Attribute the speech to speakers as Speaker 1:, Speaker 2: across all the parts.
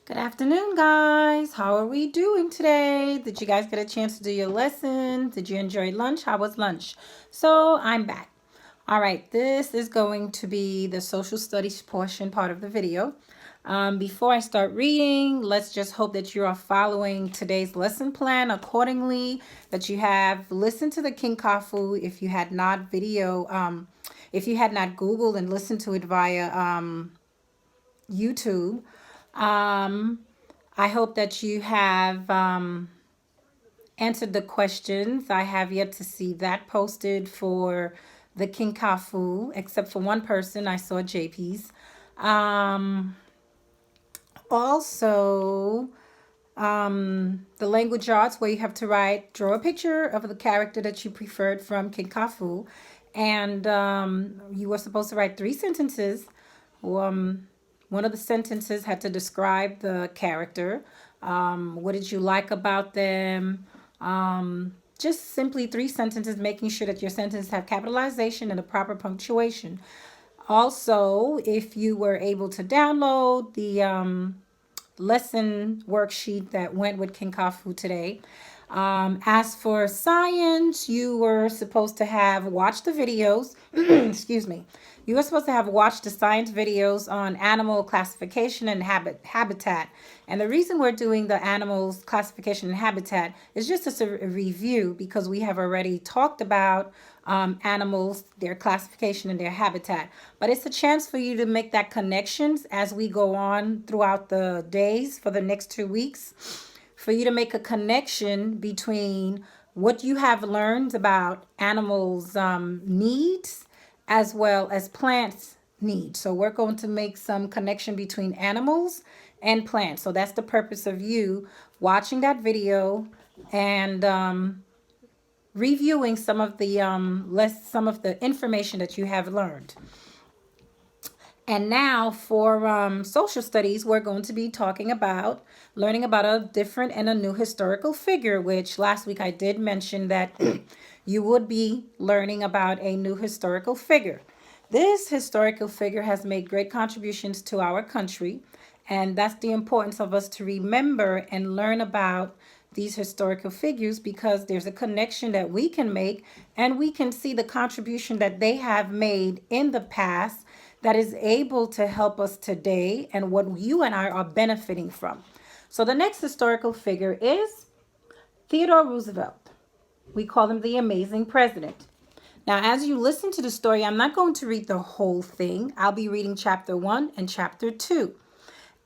Speaker 1: Good afternoon, guys. How are we doing today? Did you guys get a chance to do your lesson? Did you enjoy lunch? How was lunch? So I'm back. All right, this is going to be the social studies portion part of the video. Before I start reading, let's just hope that you are following today's lesson plan accordingly, that you have listened to the King Kafu if you had not if you had not Googled and listened to it via YouTube. Um, I hope that you have answered the questions. I have yet to see that posted for the King Kafu, except for one person. I saw JP's. Um, also, the language arts, where you have to draw a picture of the character that you preferred from King Kafu. And you were supposed to write 3 sentences. One of the sentences had to describe the character. What did you like about them? Just simply 3 sentences, making sure that your sentences have capitalization and the proper punctuation. Also, if you were able to download the lesson worksheet that went with Kinkafu today. As for science, you were supposed to have watched the videos. Excuse me. You were supposed to have watched the science videos on animal classification and habitat. And the reason we're doing the animals classification and habitat is just as a review, because we have already talked about animals, their classification and their habitat. But it's a chance for you to make that connections as we go on throughout the days for the next 2 weeks, for you to make a connection between what you have learned about animals' needs as well as plants' needs. So we're going to make some connection between animals and plants. So that's the purpose of you watching that video and reviewing some of the information that you have learned. And now for social studies, we're going to be learning about a different and a new historical figure, which last week I did mention that you would be learning about a new historical figure. This historical figure has made great contributions to our country, and that's the importance of us to remember and learn about these historical figures, because there's a connection that we can make and we can see the contribution that they have made in the past that is able to help us today and what you and I are benefiting from. So the next historical figure is Theodore Roosevelt. We call him the amazing president. Now, as you listen to the story, I'm not going to read the whole thing. I'll be reading chapter 1 and chapter 2.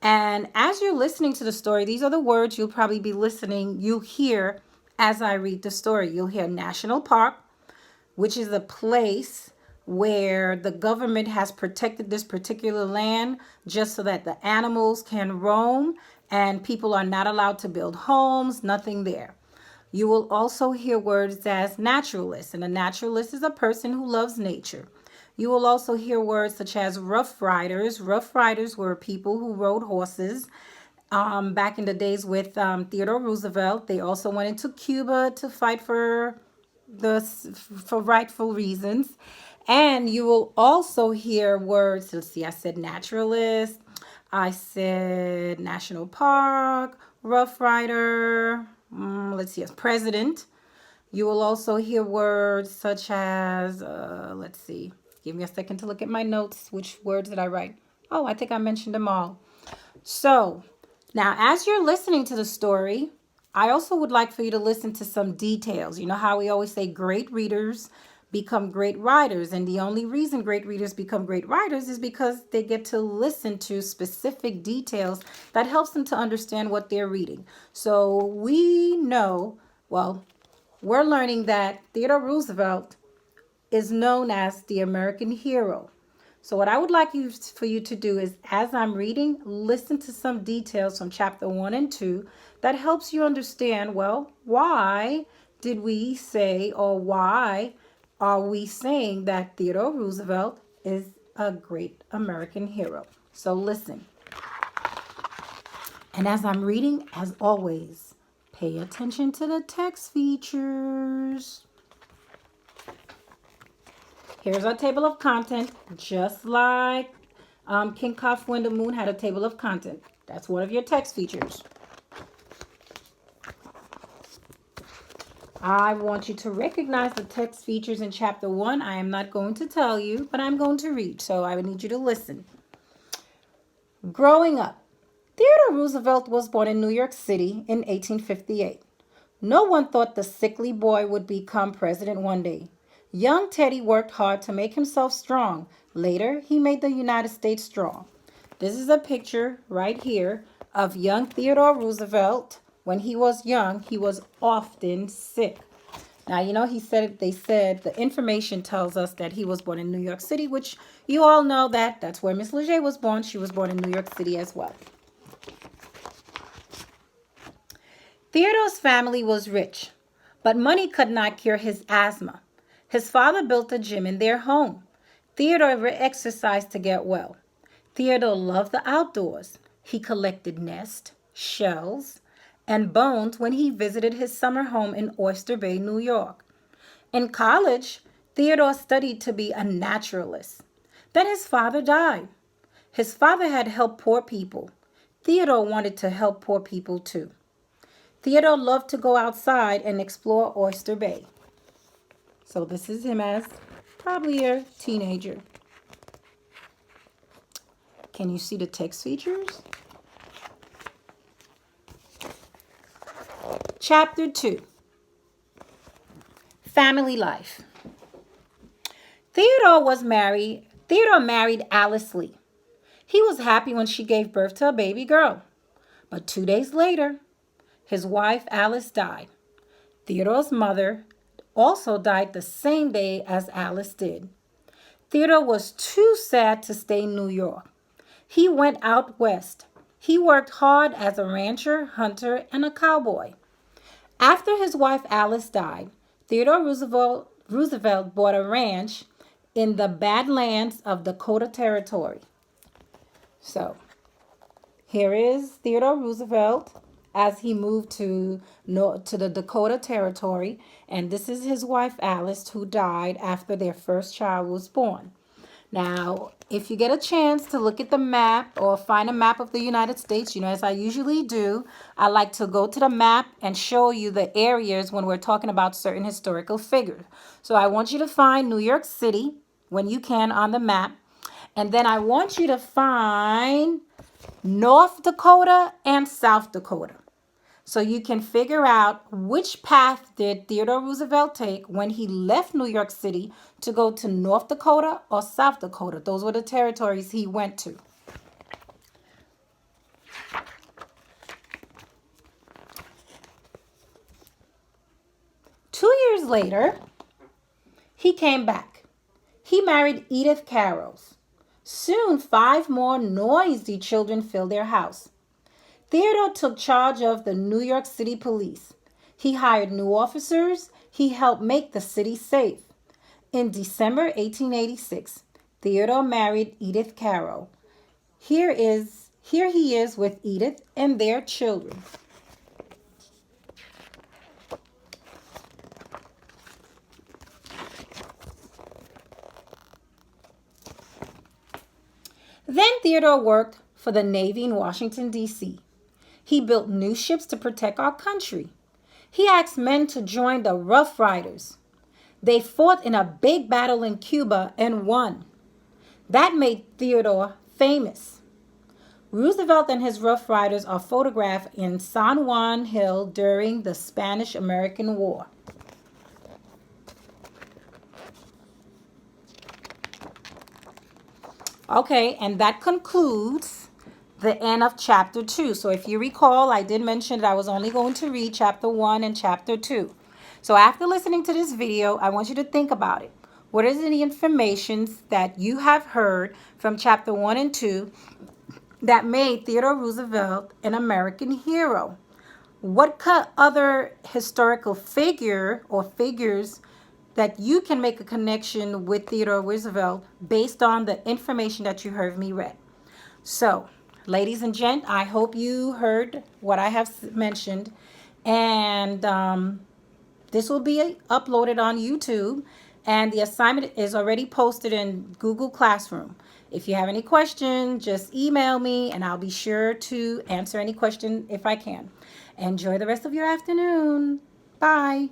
Speaker 1: And as you're listening to the story, these are the words you'll probably be you'll hear as I read the story. You'll hear National Park, which is a place where the government has protected this particular land just so that the animals can roam and people are not allowed to build homes, nothing there. You will also hear words as naturalist, and a naturalist is a person who loves nature. You will also hear words such as rough riders. Rough riders were people who rode horses back in the days with Theodore Roosevelt. They also went into Cuba to fight for rightful reasons. And you will also hear words, let's see, I said naturalist, I said national park, rough rider, let's see, as president. You will also hear words such as, let's see, give me a second to look at my notes. Which words did I write? Oh, I think I mentioned them all. So now, as you're listening to the story, I also would like for you to listen to some details. You know how we always say great readers become great writers, and the only reason great readers become great writers is because they get to listen to specific details that helps them to understand what they're reading. So we know, well, we're learning that Theodore Roosevelt is known as the American hero. So what I would like for you to do is, as I'm reading, listen to some details from chapter 1 and 2 that helps you understand, well, why did we say, or why are we saying that Theodore Roosevelt is a great American hero? So listen. And as I'm reading, as always, pay attention to the text features. Here's our table of content, just like King Kafu and the Moon had a table of content. That's one of your text features. I want you to recognize the text features in chapter 1. I am not going to tell you, but I'm going to read, so I would need you to listen. Growing up, Theodore Roosevelt was born in New York City in 1858. No one thought the sickly boy would become president one day. Young Teddy worked hard to make himself strong. Later, he made the United States strong. This is a picture right here of young Theodore Roosevelt. When he was young, he was often sick. Now, you know, they said the information tells us that he was born in New York City, which you all know that's where Miss Leger was born. She was born in New York City as well. Theodore's family was rich, but money could not cure his asthma. His father built a gym in their home. Theodore exercised to get well. Theodore loved the outdoors. He collected nests, shells, and bones when he visited his summer home in Oyster Bay, New York. In college, Theodore studied to be a naturalist. Then his father died. His father had helped poor people. Theodore wanted to help poor people too. Theodore loved to go outside and explore Oyster Bay. So this is him as probably a teenager. Can you see the text features? Chapter 2. Family life. Theodore married Alice Lee. He was happy when she gave birth to a baby girl. But 2 days later, his wife Alice died. Theodore's mother also died the same day as Alice did. Theodore was too sad to stay in New York. He went out west. He worked hard as a rancher, hunter, and a cowboy. After his wife Alice died, Theodore Roosevelt bought a ranch in the Badlands of Dakota Territory. So, here is Theodore Roosevelt as he moved to the Dakota Territory, and this is his wife Alice, who died after their first child was born. Now, if you get a chance to look at the map or find a map of the United States, as I usually do, I like to go to the map and show you the areas when we're talking about certain historical figures. So I want you to find New York City when you can on the map, and then I want you to find North Dakota and South Dakota. So you can figure out which path did Theodore Roosevelt take when he left New York City to go to North Dakota or South Dakota. Those were the territories he went to. Two years later, he came back. He married Edith Carroll. Soon, 5 more noisy children filled their house. Theodore took charge of the New York City police. He hired new officers. He helped make the city safe. In December 1886, Theodore married Edith Carroll. Here he is with Edith and their children. Then Theodore worked for the Navy in Washington, D.C. He built new ships to protect our country. He asked men to join the Rough Riders. They fought in a big battle in Cuba and won. That made Theodore famous. Roosevelt and his Rough Riders are photographed in San Juan Hill during the Spanish-American War. Okay, and that concludes the end of chapter 2. So if you recall, I did mention that I was only going to read chapter 1 and chapter 2. So after listening to this video, I want you to think about it. What is the information that you have heard from chapter 1 and 2 that made Theodore Roosevelt an American hero? What other historical figure or figures that you can make a connection with Theodore Roosevelt based on the information that you heard me read? So, ladies and gents, I hope you heard what I have mentioned, and this will be uploaded on YouTube, and the assignment is already posted in Google Classroom. If you have any question, just email me and I'll be sure to answer any question if I can. Enjoy the rest of your afternoon. Bye.